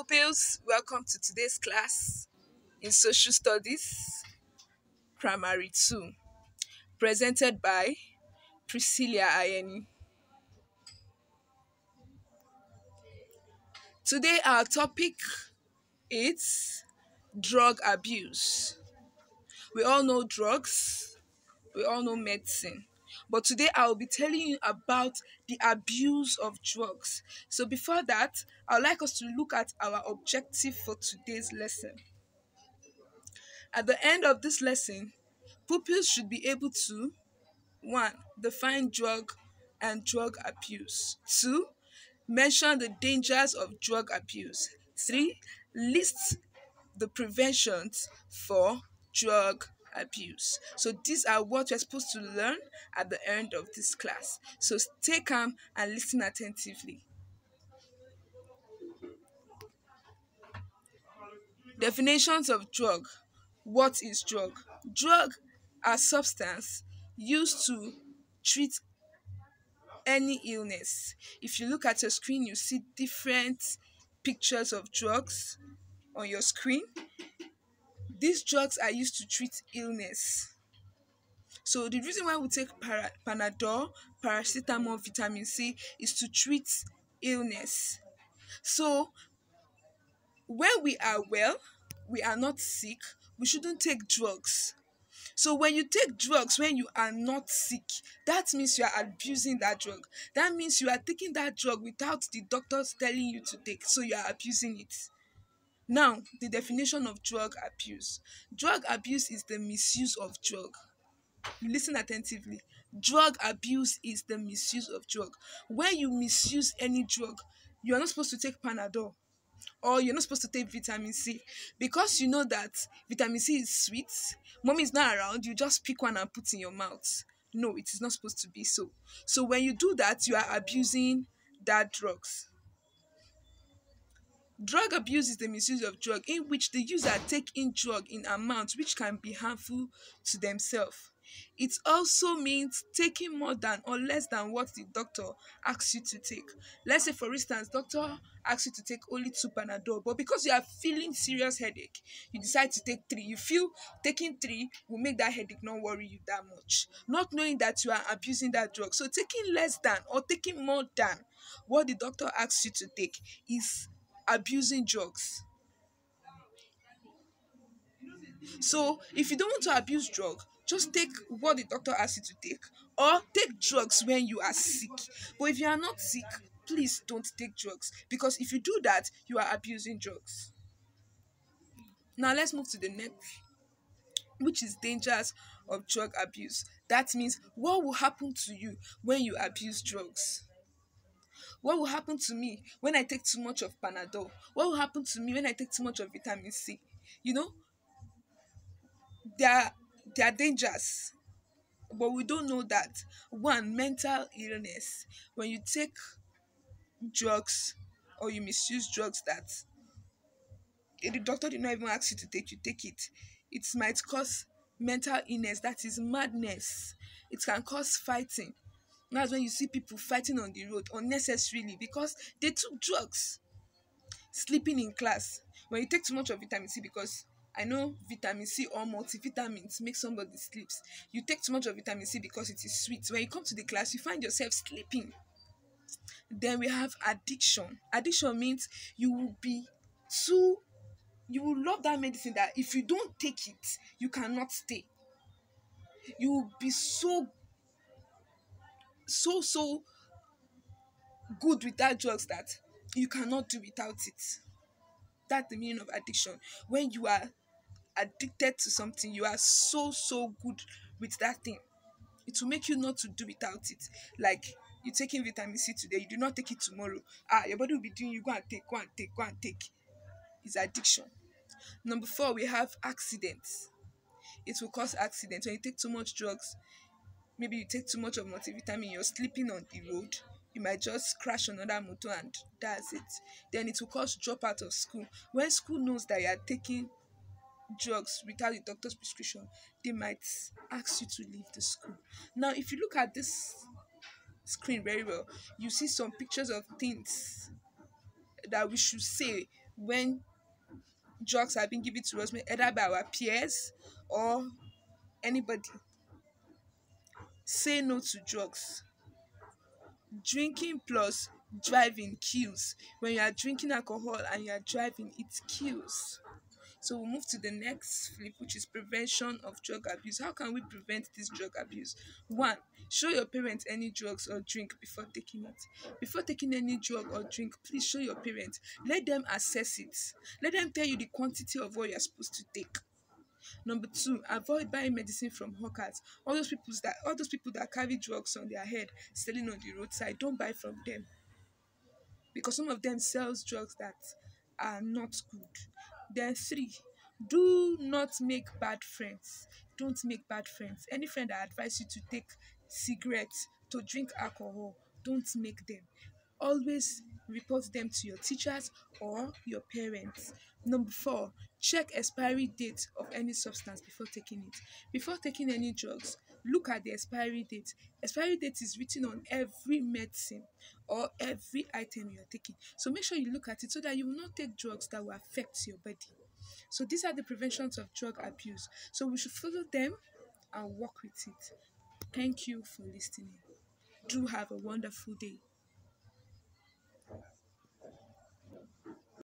pupils, welcome to today's class in Social Studies, Primary 2, presented by Priscilla Ayeni. Today, our topic is drug abuse. We all know drugs, we all know medicine. But today I will be telling you about the abuse of drugs. So before that, I would like us to look at our objective for today's lesson. At the end of this lesson, pupils should be able to 1. Define drug and drug abuse. 2. Mention the dangers of drug abuse. 3. List the preventions for drug abuse. So these are what you're supposed to learn at the end of this class. So stay calm and listen attentively. Definitions of drug. What is drug? Drug are substance used to treat any illness. If you look at your screen, you see different pictures of drugs on your screen. These drugs are used to treat illness. So the reason why we take Panadol, paracetamol, vitamin C is to treat illness. So when we are well, we are not sick, we shouldn't take drugs. So when you take drugs when you are not sick, that means you are abusing that drug. That means you are taking that drug without the doctors telling you to take. So you are abusing it. Now, the definition of drug abuse. Drug abuse is the misuse of drug. Listen attentively. Drug abuse is the misuse of drug. When you misuse any drug, you are not supposed to take Panadol or you're not supposed to take vitamin C because you know that vitamin C is sweet. Mommy is not around, you just pick one and put in your mouth. No, it is not supposed to be so. So when you do that, you are abusing that drugs. Drug abuse is the misuse of drug in which the user take in drug in amounts which can be harmful to themselves. It also means taking more than or less than what the doctor asks you to take. Let's say, for instance, doctor asks you to take only 2 Panadol, but because you are feeling serious headache, you decide to take 3. You feel taking 3 will make that headache not worry you that much, not knowing that you are abusing that drug. So taking less than or taking more than what the doctor asks you to take is abusing drugs. So if you don't want to abuse drug, just take what the doctor asks you to take or take drugs when you are sick. But if you are not sick, please don't take drugs because if you do that, you are abusing drugs. Now let's move to the next, which is dangers of drug abuse. That means what will happen to you when you abuse drugs? What will happen to me when I take too much of Panadol? What will happen to me when I take too much of vitamin C? You know, there are dangers, but we don't know that. 1, mental illness. When you take drugs or you misuse drugs that the doctor did not even ask you to take, you take it. It might cause mental illness, that is madness. It can cause fighting. That's when you see people fighting on the road unnecessarily because they took drugs. Sleeping in class. When you take too much of vitamin C, because I know vitamin C or multivitamins make somebody sleeps. You take too much of vitamin C because it is sweet. When you come to the class, you find yourself sleeping. Then we have addiction. Addiction means you will love that medicine that if you don't take it, you cannot stay. You will be so good with that drugs that you cannot do without it. That's the meaning of addiction. When you are addicted to something, you are so good with that thing. It will make you not to do without it. Like you taking vitamin C today, you do not take it tomorrow. Your body will be doing you go and take, go and take, go and take. It's addiction. Number 4, we have accidents. It will cause accidents when you take too much drugs. Maybe you take too much of multivitamin, you're sleeping on the road, you might just crash another motor and that's it. Then it will cause drop out of school. When school knows that you are taking drugs without the doctor's prescription, they might ask you to leave the school. Now, if you look at this screen very well, you see some pictures of things that we should say when drugs are being given to us, either by our peers or anybody. Say no to drugs. Drinking plus driving kills. When you are drinking alcohol and you are driving, it kills. So we'll move to the next flip, which is prevention of drug abuse. How can we prevent this drug abuse? One, show your parents any drugs or drink before taking it. Before taking any drug or drink, please show your parents. Let them assess it. Let them tell you the quantity of what you're supposed to take. Number two, avoid buying medicine from hawkers. All those people that carry drugs on their head selling on the roadside, don't buy from them, because some of them sells drugs that are not good. Then three, do not make bad friends. Don't make bad friends. Any friend that advise you to take cigarettes, to drink alcohol, don't make them. Always report them to your teachers or your parents. Number four, check expiry date of any substance before taking it. Before taking any drugs, look at the expiry date. Expiry date is written on every medicine or every item you're taking. So make sure you look at it so that you will not take drugs that will affect your body. So these are the preventions of drug abuse. So we should follow them and work with it. Thank you for listening. Do have a wonderful day.